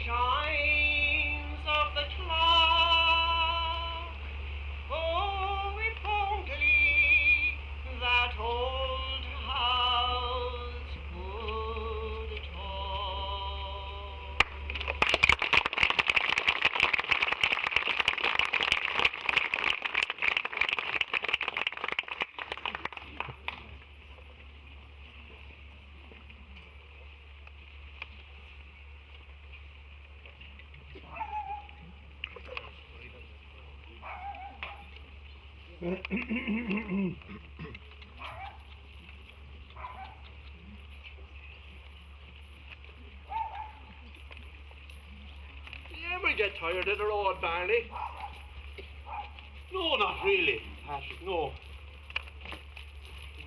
chimes of the clock. Oh, if only that old house would talk. You ever get tired of the road, Barney? No, not really, Patrick, no.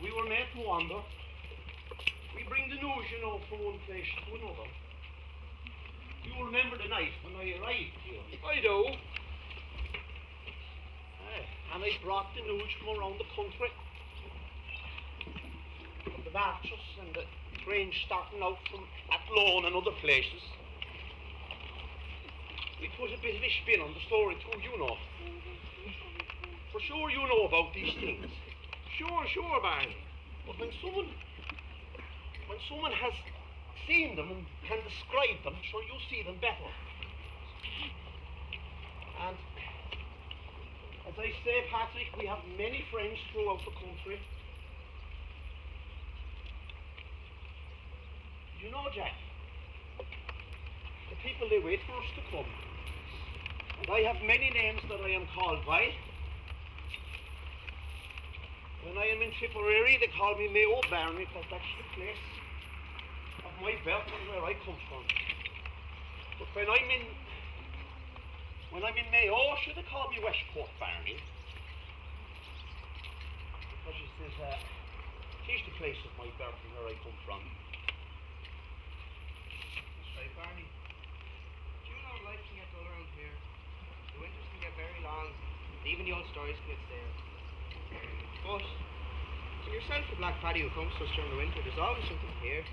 We were made to wander. We bring the news, you know, from one place to another. You remember the night when I arrived here? I do. And I brought the news from around the country. From the marches and the trains starting out from Athlone and other places. We put a bit of a spin on the story too, you know. For sure you know about these things. Sure, Barney. But when someone has seen them and can describe them, sure you see them better. And as I say, Patrick, we have many friends throughout the country. You know, Jack, the people, they wait for us to come. And I have many names that I am called by. When I am in Tipperary, they call me Mayo Barney, because that's the place of my birth and where I come from. But when I'm in Mayo, should they call me Westport Barney? Because she's the place of my birth and where I come from. That's right, Barney. Do you know life can get dull around here? The winters can get very long, and even the old stories can get stale. But to yourself, the black paddy who comes to us during the winter, there's always something to hear. A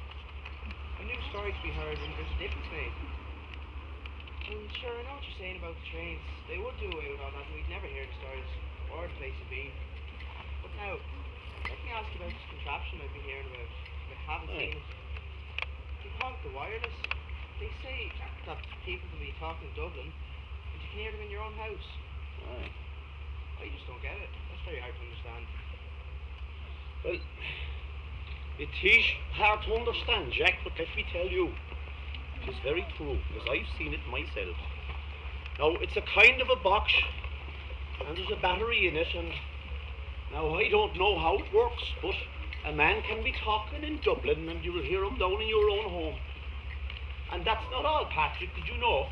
new story to be heard when there's a difference made. And sure, I know what you're saying about the trains. They would do away with all that and we'd never hear the stories or the place to be. But now, let me ask you about this contraption I've been hearing about. I haven't seen it. They call it the wireless. They say that people can be talking in Dublin, but you can hear them in your own house. Aye. I just don't get it. That's very hard to understand. Well, it is hard to understand, Jack, but let me tell you, it is very true, because I've seen it myself. Now, it's a kind of a box, and there's a battery in it, and now I don't know how it works, but a man can be talking in Dublin, and you will hear him down in your own home. And that's not all, Patrick, did you know?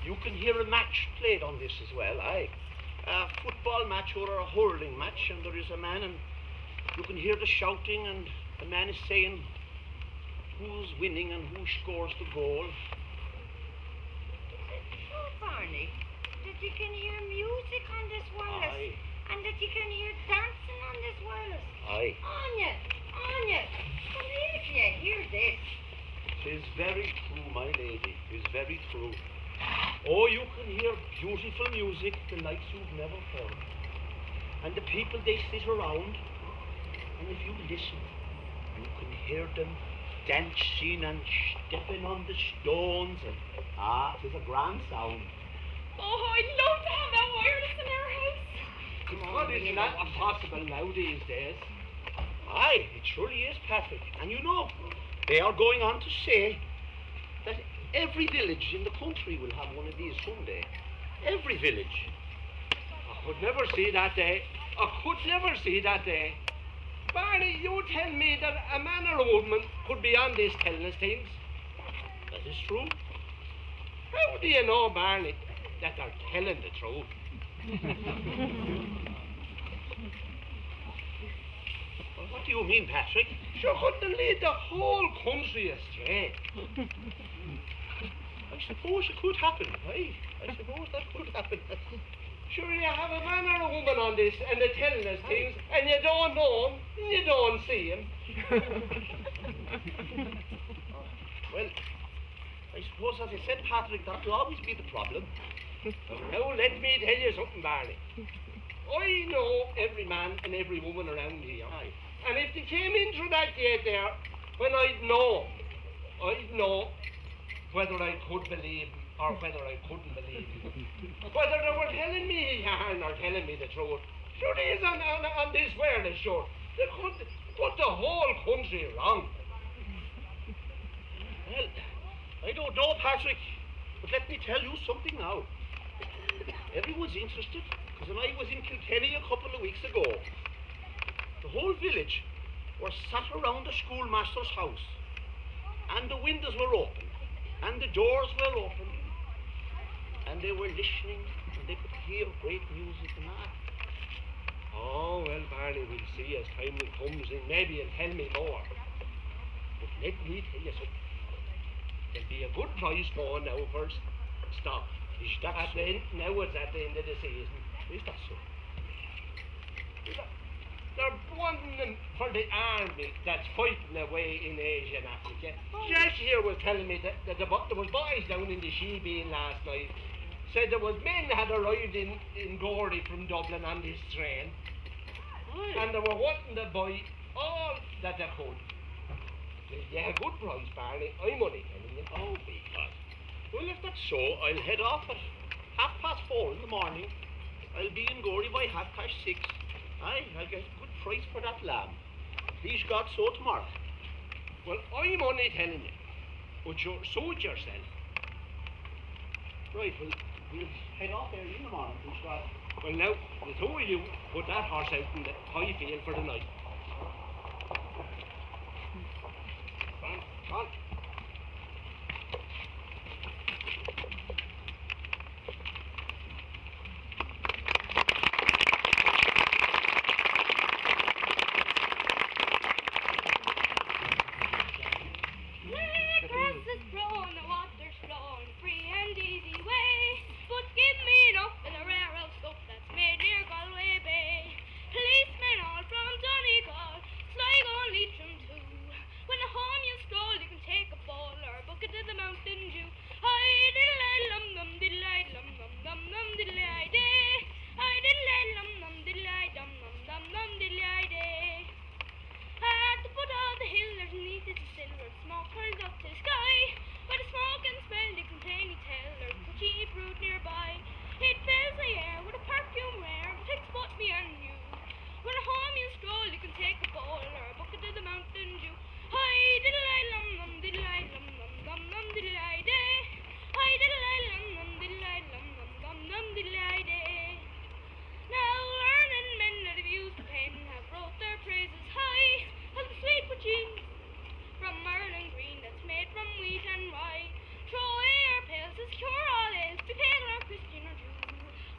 You can hear a match played on this as well, aye. A football match or a hurling match, and there is a man, and you can hear the shouting, and the man is saying who's winning and who scores the goal. Oh, Barney, that you can hear music on this wireless. Aye. And that you can hear dancing on this wireless. Aye. Anya, believe you hear this. It is very true, my lady. It is very true. Oh, you can hear beautiful music, the likes you've never heard. And the people, they sit around, and if you listen, you can hear them dancing and stepping on the stones, and it's a grand sound. Oh, I'd love to have that wireless in our house. Come on, isn't that impossible now these days? Aye, it surely is, Patrick. And you know, they are going on to say that every village in the country will have one of these someday. Every village. I could never see that day. Barney, you tell me that a man or a woman could be on this telling us things. That is true. How do you know, Barney, that they're telling the truth? Well, what do you mean, Patrick? Sure, couldn't they lead the whole country astray? I suppose it could happen, aye. I suppose that could happen. Sure, you have a man or a woman on this, and they're telling us things, and you don't know him, and you don't see him. Well, I suppose, as I said, Patrick, that will always be the problem. Now let me tell you something, Barney. I know every man and every woman around here. Aye. And if they came in through that gate there, when I'd know whether I could believe them or whether I couldn't believe them. Whether they were telling me yarn or telling me the truth. Sure it is on this wireless, sure. They could put the whole country wrong. Well, I don't know, Patrick, but let me tell you something now. Everyone's interested, because when I was in Kilkenny a couple of weeks ago, the whole village were sat around the schoolmaster's house, and the windows were open, and the doors were open, and they were listening, and they could hear great music and that. Oh, well, Barney, we'll see as time comes and maybe you'll tell me more. But let me tell you something. There'll be a good prize going now for stock. Is that At so? the end, now it's at the end of the season. Is that so? They're wanting them for the army that's fighting away in Asia and Africa. Jack here was telling me that there was boys down in the Shebean last night. Said there was men had arrived in Gordy from Dublin on this train. And they were wanting to buy all that they could. Yeah, good price, Barney. I'm only telling you. Oh, because. Well, if that's so, I'll head off at 4:30 in the morning. I'll be in Gorey by 6:30. Aye, I'll get a good price for that lamb. Please God, so tomorrow. Well, I'm only telling you. But you're suit yourself. Right, well, we'll head off early in the morning, please God. Well, now, the two of you put that horse out in the high field for the night. Come on. Across this flowing, the water's flowing, free and easy way. But give me enough of the railroad stuff that's made near Galway Bay. Policemen all from Donegal, Sligo and Leitrim too. When the home you stroll, you can take a bowl or a bucket of the Mountain Dew. Hi diddle-i lum dum diddle-i lum dum dum dum diddle-i day. Hi diddle-i lum dum diddle-i dum dum dum dum diddle-i day. At the foot of the hill there's neath it's a silver smoke curls up to the sky. By the smoke and smell you can plainly tell there's a cheap fruit nearby. It fills the air with a perfume rare, takes both me and you. When at home you stroll you can take a bowl or a bucket of the Mountain Dew. Hi diddle-i lum dum diddle-i lum dum dum dum diddle-i day. Hi diddle-i lum dum diddle-i lum dum dum dum diddle-i day. Now learned men that have used the pen have wrote their praises high. Of the sweet poutine from Ireland green that's made from wheat and rye. Throw away your pills, it's cure all ills, be pagan or Christian or Jew.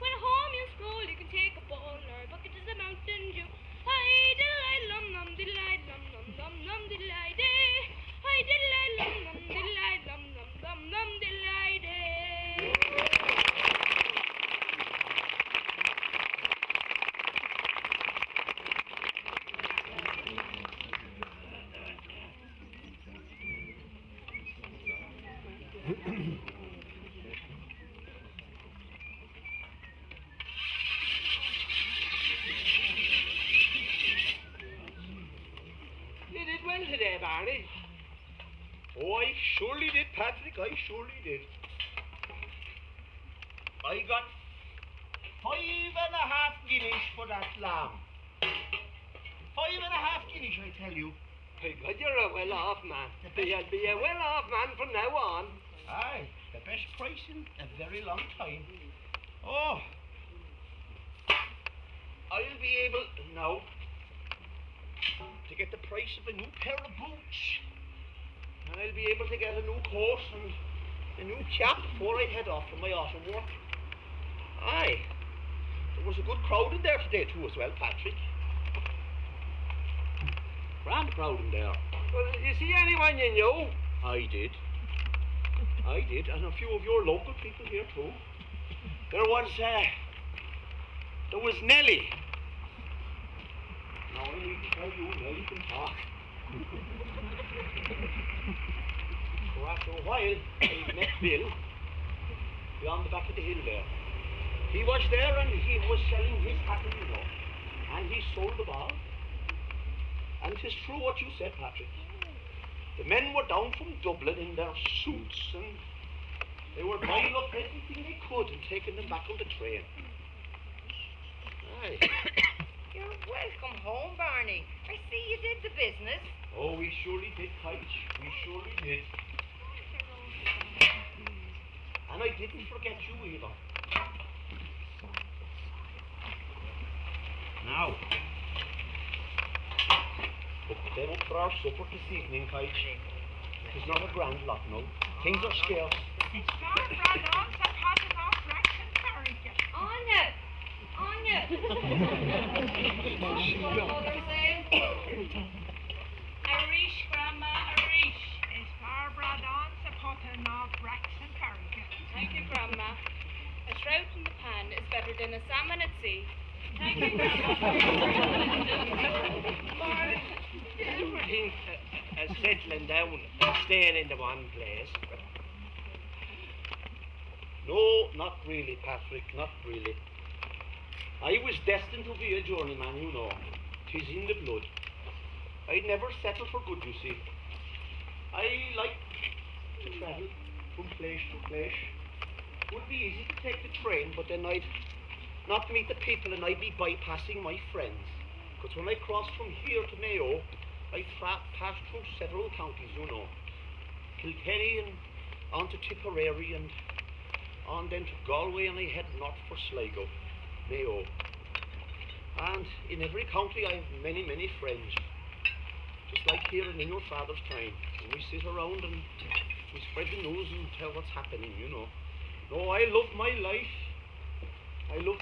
When at home you stroll, you can take a bowl or a bucket of the Mountain Dew. Hi diddle-i lum dum diddle-i lum dum dum dum diddle-i day. Hi diddle-i lum dum diddle-i lum dum dum dum diddle-i day. You did well today, Barney. Oh, I surely did, Patrick, I surely did. I got 5.5 guineas for that lamb. 5.5 guineas, I tell you. Hey, God, you're a well-off man. You'll be a well-off man from now on. Aye, the best price in a very long time. Oh, I'll be able now to get the price of a new pair of boots. And I'll be able to get a new coat and a new cap before I head off from my autumn work. Aye, there was a good crowd in there today too as well, Patrick. Grand crowd in there. Well, did you see anyone you knew? I did, and a few of your local people here too. There was Nellie. Now I need to tell you, Nellie can talk. So after a while, I met Bill beyond the back of the hill there. He was there and he was selling his cattle, you know, and he sold the bar. And 'tis true what you said, Patrick. The men were down from Dublin in their suits and they were buying up everything they could and taking them back on the train. Aye. You're welcome home, Barney. I see you did the business. Oh, we surely did, Kite. We surely did. And I didn't forget you either. Now, put them up for our supper this evening, Kite. It's not a grand lot, no. Things are scarce. It's far from on the pot of our flax and carriage. Anya! Anya! What's my mother saying? Arish, Grandma, Arish. It's far from on the pot of flax and carriage. Thank you, Grandma. A trout in the pan is better than a salmon at sea. Thank you, Grandma. Do you ever think of settling down and staying in the one place? No, not really, Patrick, not really. I was destined to be a journeyman, you know. 'Tis in the blood. I'd never settle for good, you see. I like to travel from place to place. It would be easy to take the train, but then I'd not meet the people and I'd be bypassing my friends. Because when I crossed from here to Mayo, I passed through several counties, you know. Kilkenny and on to Tipperary and on then to Galway, and I head north for Sligo, Mayo. And in every county I have many, many friends. Just like here in your father's time. And we sit around and we spread the news and tell what's happening, you know. No, I love my life. I love